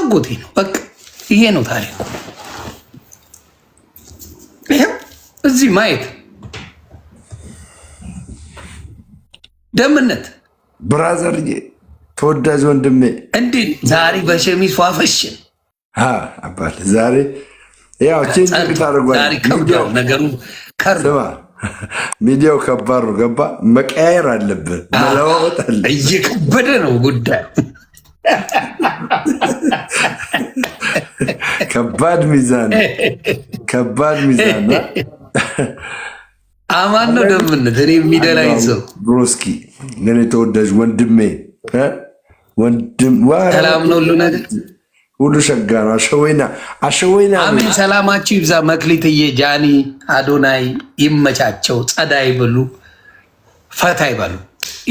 አጎቴ ነው። በቃ ይሄ ነው ታሪኩ። ይሄው እዚህ ማየት ደምነት ብራዘርዬ ተወዳጅ ወንድሜ እንዴት ዛሬ በሸሚዝ ፏፈሽ አባል ዛሬ ያው ቼንጅ ታደርጓል። ነገሩ ሚዲያው ከባድ ነው። ገባ መቀያየር አለብህ፣ መለዋወጥ አለ። እየከበደ ነው ጉዳይ። ከባድ ሚዛን አማን ነው ደምነት። እኔ የሚደላኝ ሰው ብሮስኪ ግን ተወዳጅ ወንድሜ ሰላም ነው ሁሉ ነገር ሁሉ ሸጋ ነው። አሸወይና አሜን። ሰላማችሁ ይብዛ። መክሊትዬ፣ ጃኒ፣ አዶናይ ይመቻቸው። ጸዳ ይበሉ፣ ፈታ ይበሉ።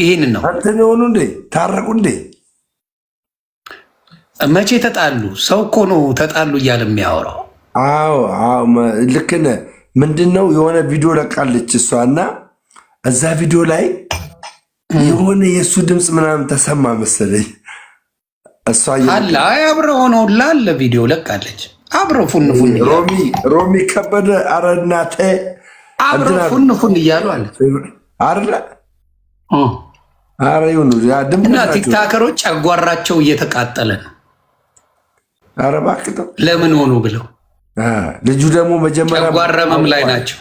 ይህን ነው አንተን የሆኑ እንዴ ታረቁ እንዴ? መቼ ተጣሉ? ሰው እኮ ነው ተጣሉ እያለ የሚያወራው። አዎ ልክ ነህ። ምንድን ነው የሆነ ቪዲዮ ለቃለች እሷና እዛ ቪዲዮ ላይ የሆነ የእሱ ድምፅ ምናምን ተሰማ መሰለኝ። እሷ አለ አብረው ሆነው ላለ ቪዲዮ ለቃለች። አብረው ፉንፉን ሮሚ ከበደ አረ እናቴ አብረው ፉንፉን እያሉ አለ አረ አረ ይሁኑ እና ቲክታከሮች አጓራቸው እየተቃጠለ ነው። አረ እባክህ ለምን ሆኑ ብለው ልጁ ደግሞ መጀመሪያ አጓረመም ላይ ናቸው።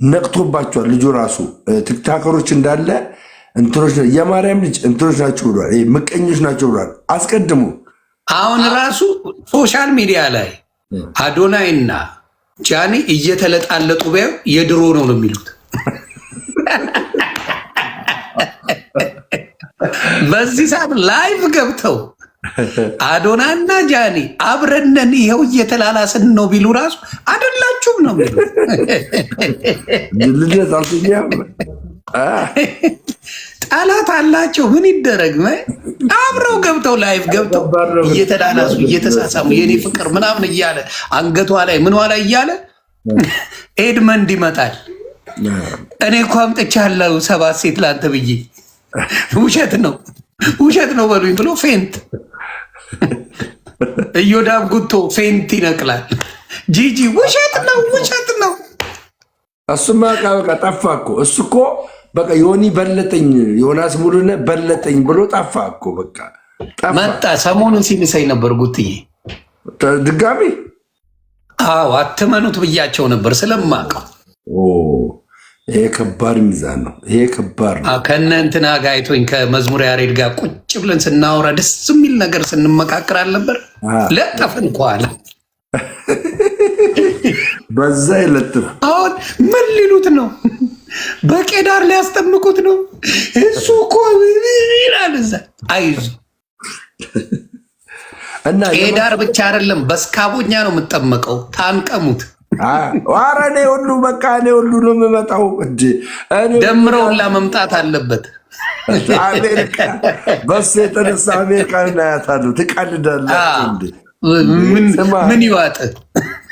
ነቅቶባቸዋል። ልጁ ራሱ ቲክታከሮች እንዳለ እንትኖች የማርያም ልጅ እንትኖች ናቸው ብሏል። ምቀኞች ናቸው ብሏል አስቀድሞ። አሁን ራሱ ሶሻል ሚዲያ ላይ አዶናይና ጃኒ እየተለጣለጡ ቢያዩ የድሮ ነው የሚሉት። በዚህ ሰዓት ላይቭ ገብተው አዶናና ጃኒ አብረነን ይኸው እየተላላስን ነው ቢሉ ራሱ አይደላችሁም ነው የሚሉ። ጠላት አላቸው። ምን ይደረግ? አብረው ገብተው ላይቭ ገብተው እየተላላሱ እየተሳሳሙ የኔ ፍቅር ምናምን እያለ አንገቷ ላይ ምኗ ላይ እያለ ኤድመንድ ይመጣል። እኔ እኮ አምጥቻለሁ 7 ሴት ላንተ ብዬ ውሸት ነው በሉኝ ብሎ ፌንት እዮዳብ ጉቶ ፌንት ይነቅላል። ጂጂ ውሸት ነው። እሱማ በቃ ጠፋ እኮ እሱ እኮ በቃ ዮኒ በለጠኝ ዮናስ ሙሉነህ በለጠኝ ብሎ ጠፋ እኮ በቃ መጣ። ሰሞኑን ሲልሰኝ ነበር ጉትዬ ድጋሚ። አዎ አትመኑት ብያቸው ነበር ስለማውቀው። ይሄ ከባድ ሚዛን ነው። ይሄ ከባድ ነው። ከነ እንትና ጋር አይቶኝ ከመዝሙር ያሬድ ጋር ቁጭ ብለን ስናወራ ደስ የሚል ነገር ስንመካከር አልነበር? ለጠፍን ከኋላ በዛ ይለጥፍ። አሁን ምን ሊሉት ነው? በቄዳር ሊያስጠምቁት ነው። እሱ እኮ ይላል እዛ። አይዞህ እና ቄዳር ብቻ አይደለም በስካቦኛ ነው የምጠመቀው። ታንቀሙት። ኧረ እኔ ሁሉ በቃ እኔ ሁሉ ነው የምመጣው። ደምረውላ መምጣት አለበት። አሜሪካ በሱ የተነሳ አሜሪካ እናያታለሁ። ትቀልዳላችሁ እንዴ? ምን ይዋጥ?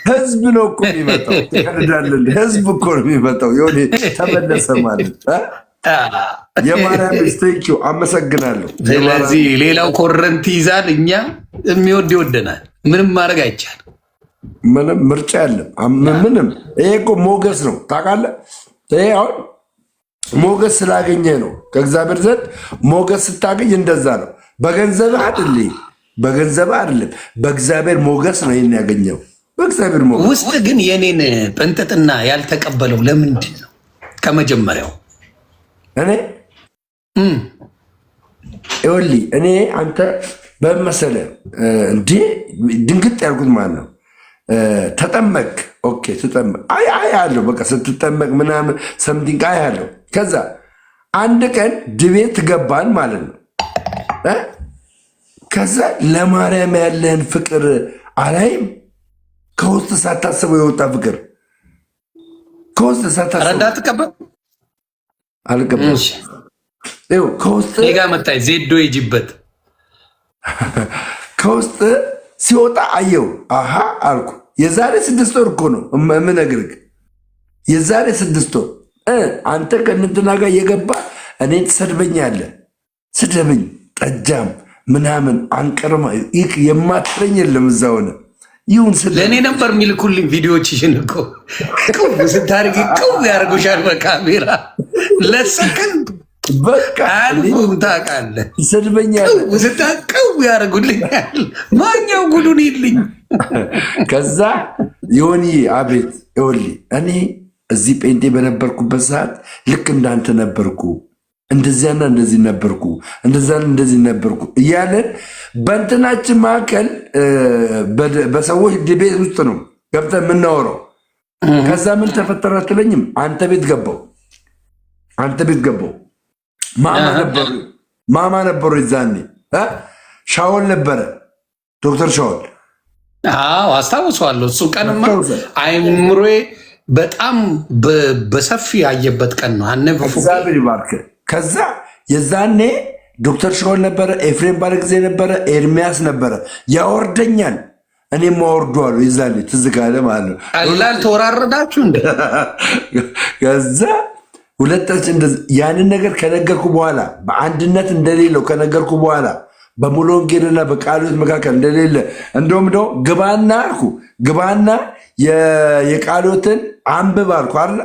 ህዝብ ነው እኮ የሚመጣው። ትቀልዳለህ? ህዝብ እኮ ነው የሚመጣው። የሆነ ተመለሰ ማለት የማርያም ስቴኪው አመሰግናለሁ። ስለዚህ ሌላው ኮረንቲ ይዛል፣ እኛ የሚወድ ይወደናል። ምንም ማድረግ አይቻልም። ምንም ምርጫ የለም። ምንም ይሄ እኮ ሞገስ ነው ታውቃለህ። ይሄ አሁን ሞገስ ስላገኘ ነው ከእግዚአብሔር ዘንድ ሞገስ ስታገኝ እንደዛ ነው። በገንዘብህ አይደለም፣ በእግዚአብሔር ሞገስ ነው ይሄን ያገኘው። በእግዚአብሔር ሞገስ ውስጥ ግን የኔን ጥንጥጥና ያልተቀበለው ለምንድን ነው? ከመጀመሪያው እኔ አንተ በመሰለህ እንዴ ድንግጥ ያልኩት ማለት ነው። ተጠመቅ ኦኬ፣ ተጠመቅ አያለሁ። በቃ ስትጠመቅ ምናምን ሰምቲንግ አያለሁ። ከዛ አንድ ቀን ድቤ ትገባን ማለት ነው። ከዛ ለማርያም ያለህን ፍቅር አላይም። ከውስጥ ሳታስበው የወጣ ፍቅር ከውስጥ ሳታስበው አልገባም። ከውስጥ ጋ መታይ ዜዶ ይጅበት ከውስጥ ሲወጣ አየው። አሃ አልኩ። የዛሬ 6 ወር እኮ ነው የምነግርህ። የዛሬ 6 ወር አንተ ከእንትና ጋር እየገባ እኔን ትሰድበኛለህ። ስደብኝ፣ ጠጃም ምናምን አንቀርማ የማትለኝ የለም እዛ ሆነ ይሁን ለእኔ ነበር የሚልኩልኝ ቪዲዮዎችሽን እኮ ቅው ስታደርጊ ቅው ያደርጉሻል በካሜራ ለሰከንድ በቃ አልፎም ታውቃለህ ይሰድበኛል ስታቀው ያደርጉልኛል ማኛው ጉዱን ይልኝ ከዛ ዮኒ አቤት ይኸውልህ እኔ እዚህ ጴንጤ በነበርኩበት ሰዓት ልክ እንዳንተ ነበርኩ እንደዚያና እንደዚህ ነበርኩ እንደዛና እንደዚህ ነበርኩ እያለን በእንትናችን መካከል በሰዎች ድቤት ውስጥ ነው ገብተን የምናወራው። ከዛ ምን ተፈጠረ አትለኝም? አንተ ቤት ገባው ማማ ነበሩ ይዛኔ ሻወል ነበረ ዶክተር ሻወል። አዎ አስታውሰዋለሁ። እሱ ቀንማ አይምሮዬ በጣም በሰፊ ያየበት ቀን ነው። እግዚአብሔር ይባርክ። ከዛ የዛኔ ዶክተር ሻወል ነበረ፣ ኤፍሬም ባለ ጊዜ ነበረ፣ ኤርሚያስ ነበረ። ያወርደኛል እኔም አወርደዋለሁ። የዛኔ ትዝ ካለ ማለት ነው። ቀላል ተወራረዳችሁ እንደ ከዛ ሁለታችን ያንን ነገር ከነገርኩ በኋላ በአንድነት እንደሌለው ከነገርኩ በኋላ በሙሉ ወንጌልና በቃሎት መካከል እንደሌለ እንደውም ደው ግባና የቃሎትን አንብብ አልኩ አለ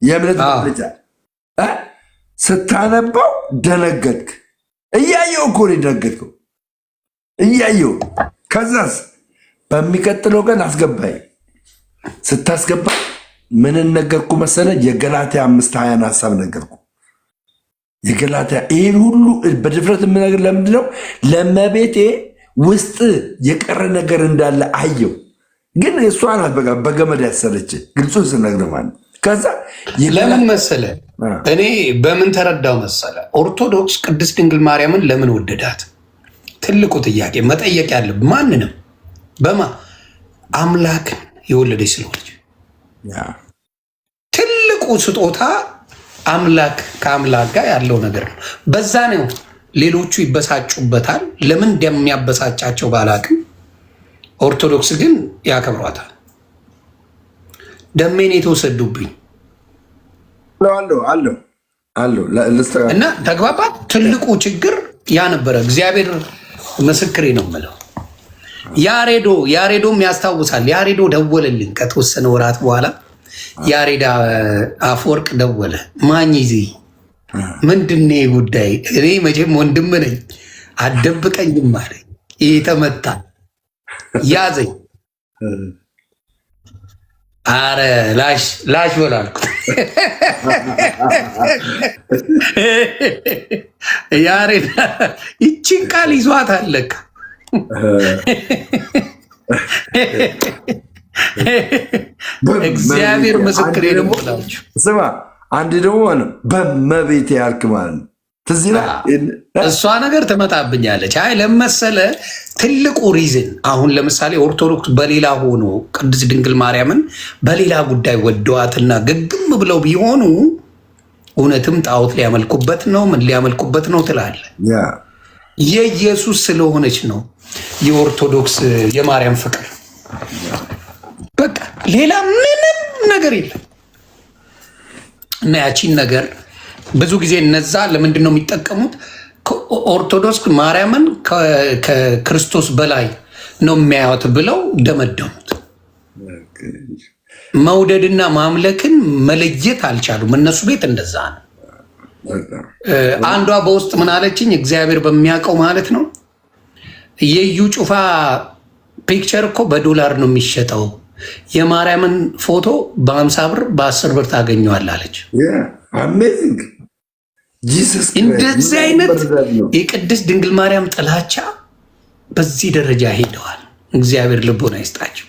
የእምነት መግለጫ ስታነባው ደነገጥክ። እያየው እኮ ነው የደነገጥከው እያየው። ከዛስ በሚቀጥለው ቀን አስገባኝ። ስታስገባ ምን ነገርኩ መሰለ? የገላትያ 5:20 ሐሳብ ነገርኩ። የገላትያ ይሄን ሁሉ በድፍረት የምነግር ለምንድን ነው? ለመቤቴ ውስጥ የቀረ ነገር እንዳለ አየው። ግን እሷ ናት በቃ በገመድ ያሰረች። ግልጹን ስነግር ማለት ከዛ ለምን መሰለ እኔ በምን ተረዳው መሰለ? ኦርቶዶክስ ቅድስት ድንግል ማርያምን ለምን ወደዳት? ትልቁ ጥያቄ መጠየቅ ያለብን ማንንም አምላክ የወለደች ስለሆነች ትልቁ ስጦታ አምላክ ከአምላክ ጋር ያለው ነገር ነው። በዛ ነው ሌሎቹ ይበሳጩበታል። ለምን እንደሚያበሳጫቸው ባላቅም ኦርቶዶክስ ግን ያከብሯታል። ደሜን የተወሰዱብኝ እና ተግባባት። ትልቁ ችግር ያ ነበረ። እግዚአብሔር ምስክሬ ነው የምለው። ያሬዶም ያስታውሳል። ያሬዶ ደወለልኝ ከተወሰነ ወራት በኋላ ያሬዳ አፈወርቅ ደወለ። ማኝ ዚ ምንድን ጉዳይ? እኔ መቼም ወንድም ነኝ አደብቀኝም አለኝ። ይህ ተመታ ያዘኝ። አረ ላሽ በላልኩት። ያሬዳ ይችን ቃል ይዟት አለካ እግዚአብሔር ምስክሬ ደግሞ ላችሁ ስማ። አንድ ደግሞ በመቤቴ ያልክ ማለት ነው። ትዝ ይላል። እሷ ነገር ትመጣብኛለች። አይ ለመሰለ ትልቁ ሪዝን አሁን ለምሳሌ ኦርቶዶክስ በሌላ ሆኖ ቅድስት ድንግል ማርያምን በሌላ ጉዳይ ወደዋትና ግግም ብለው ቢሆኑ እውነትም ጣዖት ሊያመልኩበት ነው ምን ሊያመልኩበት ነው ትላለ። የኢየሱስ ስለሆነች ነው የኦርቶዶክስ የማርያም ፍቅር። በቃ ሌላ ምንም ነገር የለም። እና ያቺን ነገር ብዙ ጊዜ እነዛ ለምንድን ነው የሚጠቀሙት? ኦርቶዶክስ ማርያምን ከክርስቶስ በላይ ነው የሚያዩት ብለው ደመደሙት። መውደድና ማምለክን መለየት አልቻሉም። እነሱ ቤት እንደዛ ነው። አንዷ በውስጥ ምን አለችኝ? እግዚአብሔር በሚያውቀው ማለት ነው። የዩ ጩፋ ፒክቸር እኮ $1 ነው የሚሸጠው፣ የማርያምን ፎቶ በ50 ብር በ10 ብር ታገኘዋል አለች። እንደዚህ አይነት የቅድስት ድንግል ማርያም ጥላቻ በዚህ ደረጃ ሄደዋል። እግዚአብሔር ልቦና ይስጣቸው።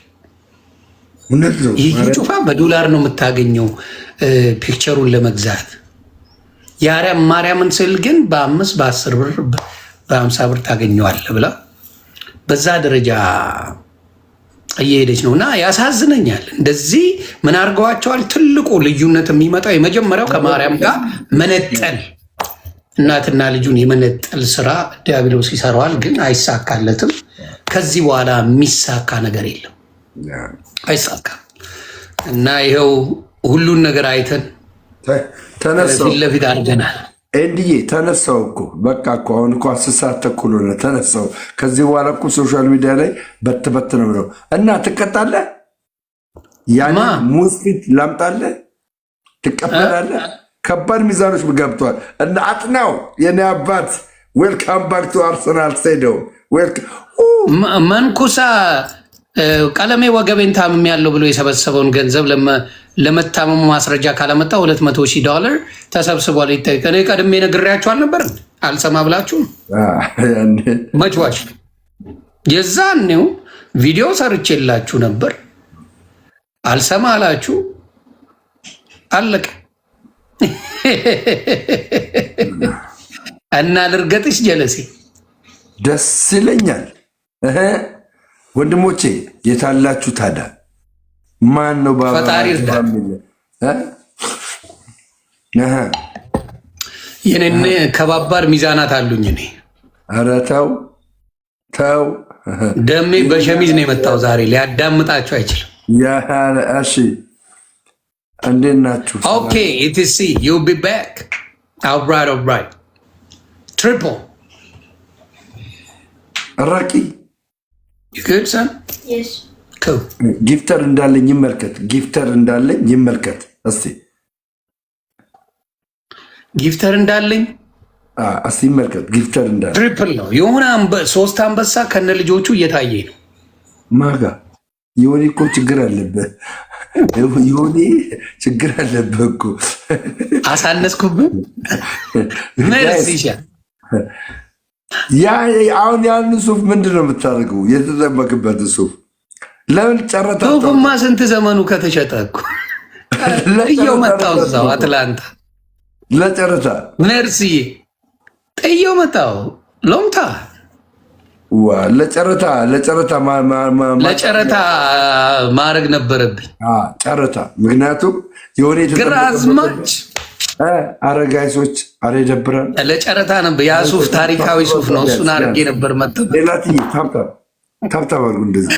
የዩ ጩፋ $1 ነው የምታገኘው ፒክቸሩን ለመግዛት። ማርያምን ስል ግን በ5 በ10 ብር በ50 ብር ታገኘዋል ብላ በዛ ደረጃ እየሄደች ነው። እና ያሳዝነኛል። እንደዚህ ምን አድርገዋቸዋል? ትልቁ ልዩነት የሚመጣው የመጀመሪያው ከማርያም ጋር መነጠል፣ እናትና ልጁን የመነጠል ስራ ዲያብሎስ ይሰራዋል፣ ግን አይሳካለትም። ከዚህ በኋላ የሚሳካ ነገር የለም፣ አይሳካም። እና ይኸው ሁሉን ነገር አይተን ፊት ለፊት አድርገናል። ኤንድዬ ተነሳው እኮ በቃ እኮ አሁን እኮ 10 ሰዓት ተኩል ሆነ። ተነሳው። ከዚህ በኋላ እኮ ሶሻል ሚዲያ ላይ በት ነው ብለው እና ትቀጣለህ። ያኔ ሙስፊት ላምጣለህ፣ ትቀበላለህ። ከባድ ሚዛኖች ገብተዋል። እና አጥናው የኔ አባት ዌልካም ባክ ቱ አርሰናል ስቴዲየም መንኩሳ ቀለሜ ወገቤን ታምም ያለው ብሎ የሰበሰበውን ገንዘብ ለመታመሙ ማስረጃ ካለመጣ $200,000 ተሰብስቧል። ይጠይቅ። እኔ ቀድሜ ነግሬያችሁ አልነበር? አልሰማ ብላችሁ መችዋች የዛኔው ቪዲዮ ሰርቼላችሁ ነበር። አልሰማ አላችሁ። አለቀ። እና ልርገጥሽ ጀለሴ ደስ ይለኛል። ወንድሞቼ የታላችሁ ታዲያ ማን ነው? ፈጣሪ የኔ ከባባድ ሚዛናት አሉኝ። እኔ ኧረ ተው ተው። ደሜ በሸሚዝ ነው የመጣው ዛሬ። ሊያዳምጣችሁ አይችልም። እሺ እንዴት ናችሁ? ኦኬ ኢቲሲ ዩ ቢ ባክ ኦልራይት ትሪፕል ራቂ Yes. ጊፍተር እንዳለኝ ይመልከት። ጊፍተር እንዳለኝ ይመልከት እስቲ። ጊፍተር እንዳለኝ እስቲ ይመልከት። ጊፍተር እንዳለኝ ትሪፕል ነው የሆነ 3 አንበሳ ከነ ልጆቹ እየታየ ነው። ማጋ የሆነ እኮ ችግር አለበት። የሆነ ችግር አለበት እኮ። አሳነስኩብህ። መልስ አሁን ያን ሱፍ ምንድን ነው የምታደርገው? የተጠበቅበት ሱፍ ለምን ጨረታ? ሱፍማ ስንት ዘመኑ ከተሸጠ እኮ ጥየው መጣው እዛው አትላንታ ለጨረታ። ነርስዬ ጥየው መጣው ሎምታ ለጨረታ ማድረግ ነበረብኝ ጨረታ። ምክንያቱም የሆነ ግራዝማች አረጋይሶች አረ ይደብራል። ለጨረታ ነበር ያ ሱፍ፣ ታሪካዊ ሱፍ ነው። እሱን አድርጌ ነበር መጥተው ሌላትዬ ታብታብ አድርጉ። እንደዚህ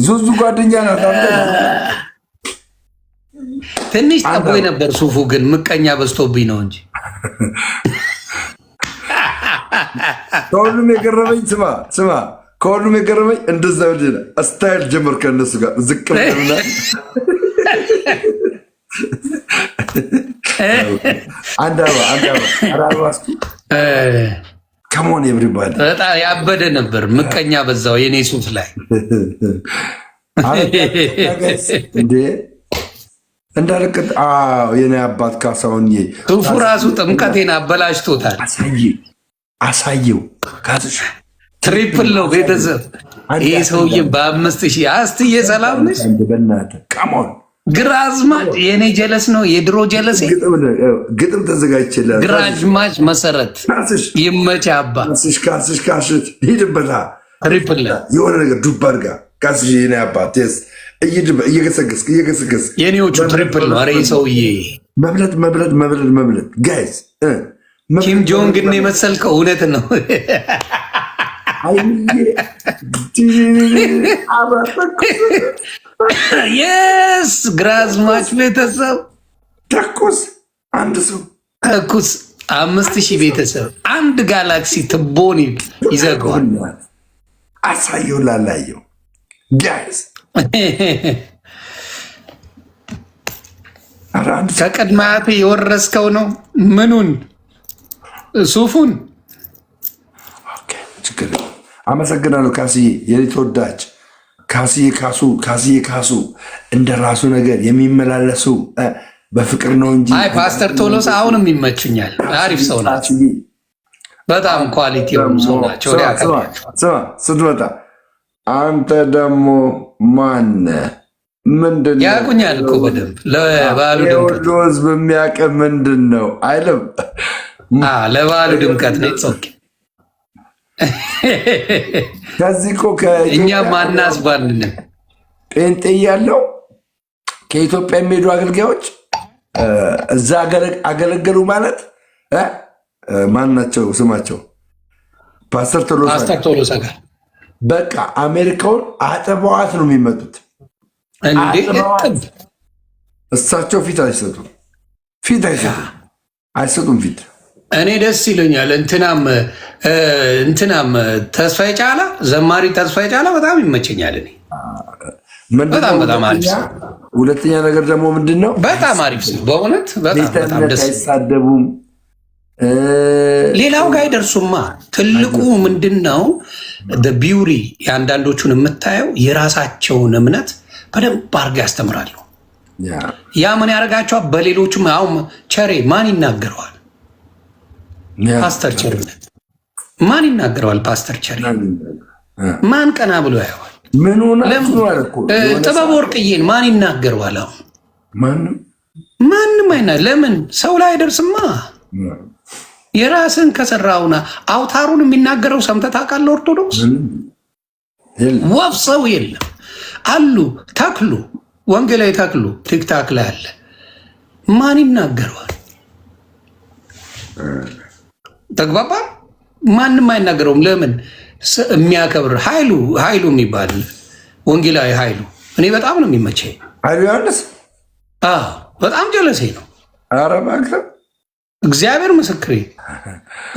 ዙዙ ጓደኛ ናት። ትንሽ ጠቦይ ነበር ሱፉ፣ ግን ምቀኛ በዝቶብኝ ነው እንጂ ከሁሉም የገረመኝ ስማ ከሁሉም የገረመኝ እንደዛ ስታይል ጀመር ከእነሱ ጋር ዝቅ ብለና አንድ አበባ ከመሆን ኤቭሪባዲ በጣም ያበደ ነበር። ምቀኛ በዛው የኔ ሱፍ ላይ እንዴ እንዳልቅጥ የኔ አባት ካሳሁን ሱፉ ራሱ ጥምቀቴን አበላሽቶታል። አሳየው ትሪፕል ነው ቤተሰብ። ይህ ሰውዬ በ5,000 አስትዬ ሰላም ነሽ? ቀሞን ግራዝማች የኔ ጀለስ ነው። የድሮ ጀለስ ግጥም ተዘጋጅችላል። ግራዝማች መሰረት ይመች አባ ካስሽ ሂድበታ ትሪፕል የሆነ ነገር ዱብ አድርጋ ካስሽ የኔ አባት ስ እየገሰገስ የኔዎቹ ትሪፕል ነው። ኧረ ሰውዬ መብለት ጋይዝ ኪም ጆንግ ግን የመሰልከው እውነት ነው። የስ ግራዝማች ቤተሰብ ተኩስ አንድ ሰው ተኩስ 5,000 ቤተሰብ አንድ ጋላክሲ ትቦን ይዘጋዋል። አሳየው ላላየው ጋይዝ ከቅድመ አያትህ የወረስከው ነው። ምኑን ሱፉን አመሰግናለሁ። ካስዬ የኔ ተወዳጅ ካስዬ ካሱ እንደ ራሱ ነገር የሚመላለሱ በፍቅር ነው እንጂ። አይ ፓስተር ቶሎሳ አሁንም ይመቹኛል። አሪፍ ሰው ናቸው። በጣም ኳሊቲ ሰው ናቸው። ስትመጣ አንተ ደግሞ ማነህ? ምንድን ነው ያቁኛል እኮ በደንብ ለበዓሉ ድምቀት ሁሉ ህዝብ የሚያውቅ ምንድን ነው አይልም። ለበዓሉ ድምቀት ነው። ኦኬ ከዚህ እኮ እኛም ማናስባልን ጴንጤ ያለው ከኢትዮጵያ የሚሄዱ አገልጋዮች እዛ አገለገሉ ማለት ማን ናቸው ስማቸው? ፓስተር ቶሎሳ ጋር በቃ አሜሪካውን አጥበዋት ነው የሚመጡት። እሳቸው ፊት አይሰጡም። አይሰጡም ፊት። እኔ ደስ ይለኛል። እንትናም ተስፋዬ ጫላ ዘማሪ ተስፋዬ ጫላ በጣም ይመቸኛል። እኔ በጣም አሪፍ። ሁለተኛ ነገር ደግሞ ምንድን ነው በጣም አሪፍ በእውነት በጣም ደስ አይሳደቡም። ሌላው ጋር አይደርሱማ። ትልቁ ምንድን ነው ቢውሪ የአንዳንዶቹን የምታየው የራሳቸውን እምነት በደንብ አድርገው ያስተምራሉ። ያ ምን ያደርጋቸዋል? በሌሎቹም አሁን ቸሬ ማን ይናገረዋል? ፓስተር ቸሬ ማን ይናገረዋል? ፓስተር ቸሬ ማን ቀና ብሎ ያየዋል? ጥበብ ወርቅዬን ማን ይናገረዋል? አሁን ማንም አይና። ለምን ሰው ላይ አይደርስማ። የራስን ከሰራውና አውታሩን የሚናገረው ሰምተህ ታውቃለህ? ኦርቶዶክስ ወፍ ሰው የለም አሉ። ተክሉ ወንጌላዊ ተክሉ ቲክታክ ላይ አለ። ማን ይናገረዋል? ተግባባ። ማንም አይናገረውም። ለምን? የሚያከብር ኃይሉ የሚባል ወንጌላዊ ኃይሉ እኔ በጣም ነው የሚመቸኝ። ኃይሉ ዮሐንስ በጣም ጀለሴ ነው። እግዚአብሔር ምስክሬ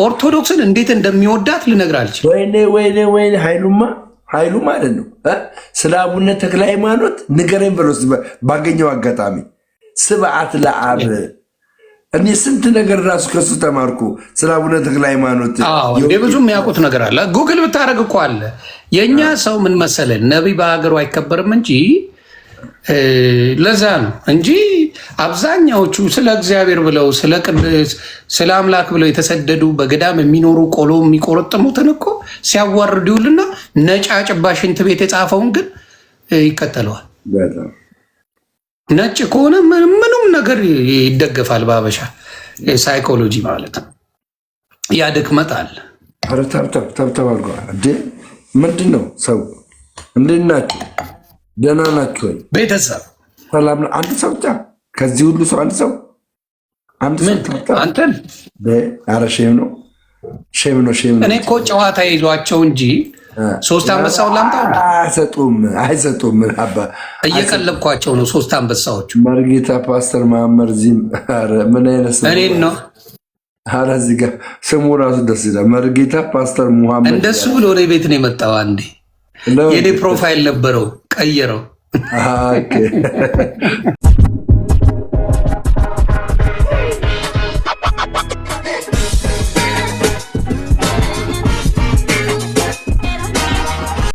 ኦርቶዶክስን እንዴት እንደሚወዳት ልነግርህ አልችልም። ወይኔ ኃይሉ ማለት ነው። ስለ አቡነ ተክለ ሃይማኖት ንገረኝ ብሎ ባገኘው አጋጣሚ ስብዓት ለአብ እኔ ስንት ነገር ራሱ ከሱ ተማርኩ። ስለ አቡነ ተክለ ሃይማኖት ብዙ የሚያውቁት ነገር አለ። ጉግል ብታደረግ እኮ አለ። የእኛ ሰው ምን መሰለን፣ ነቢይ በሀገሩ አይከበርም እንጂ ለዛ ነው እንጂ አብዛኛዎቹ ስለ እግዚአብሔር ብለው ስለ አምላክ ብለው የተሰደዱ በገዳም የሚኖሩ ቆሎ የሚቆረጥሙትን እኮ ሲያዋርዱልና ነጫጭባ ሽንት ቤት የጻፈውን ግን ይከተለዋል። ነጭ ከሆነ ምንም ነገር ይደገፋል። በአበሻ ሳይኮሎጂ ማለት ነው። ያ ድክመት አለ። ተብተባል ምንድን ነው ሰው እንዴት ናቸው? ደህና ናቸው ወይ? ቤተሰብ ሰላም ነው? አንድ ሰው ብቻ ከዚህ ሁሉ ሰው አንድ ሰው አንተን ኧረ ሼም ነው። እኔ እኮ ጨዋታ ይዟቸው እንጂ 3 አንበሳውን ላምጣው አይሰጡም። እየቀለብኳቸው ነው 3 አንበሳዎቹ። መርጌታ ፓስተር መሐመድ ዚህም ምን አይነት እኔን ነው? ኧረ እዚህ ጋር ስሙ ራሱ ደስ ይላል። መርጌታ ፓስተር ሙሐመድ እንደሱ ብሎ ወደ ቤት ነው የመጣው። አንዴ የኔ ፕሮፋይል ነበረው ቀየረው።